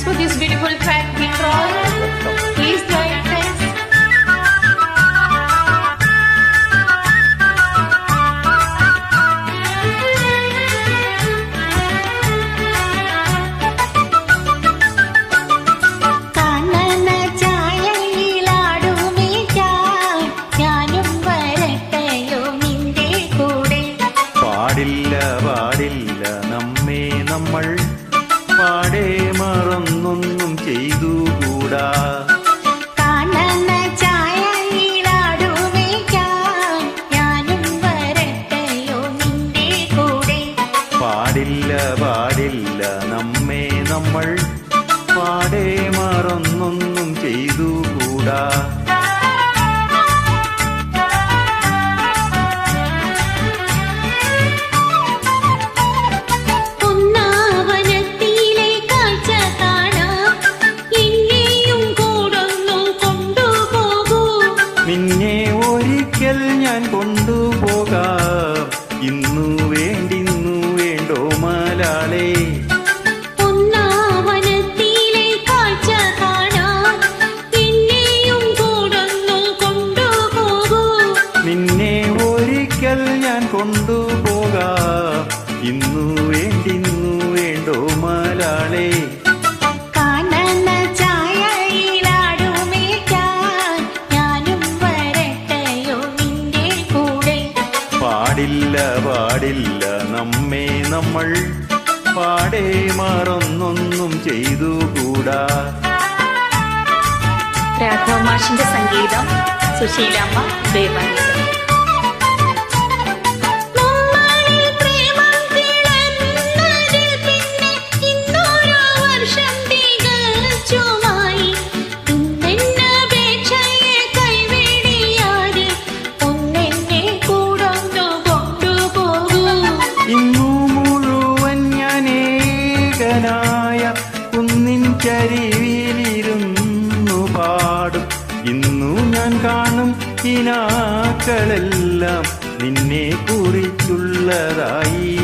for this beautiful track, Vikram. Please join friends. പാടില്ല നമ്മെ നമ്മൾ പാടെ മറന്നൊന്നും ചെയ്തുകൂടാ. പാടില്ല നമ്മെ നമ്മൾ പാടെ മറന്നൊന്നും ചെയ്തുകൂടാ. നിന്നെ ഒരിക്കൽ ഞാൻ കൊണ്ടുപോകാം, ഇന്നു വേണ്ടോ മലാളേ. നിന്നെ ഒരിക്കൽ ഞാൻ കൊണ്ടുപോകാം, ഇന്നു വേണ്ടോ മലാളേ. പാടില്ല നമ്മെ നമ്മൾ പാടെ മറന്നൊന്നും ചെയ്തുകൂടാ. രാഘവ മാഷിന്റെ സംഗീതം, സുശീലാമ്മ ദേവാനന്ദ. കുന്നിൻ ചരിവിലിരുന്നു പാടും, ഇന്നു ഞാൻ കാണും കിനാക്കളെല്ലാം നിന്നെ കുറിച്ചുള്ളതായി.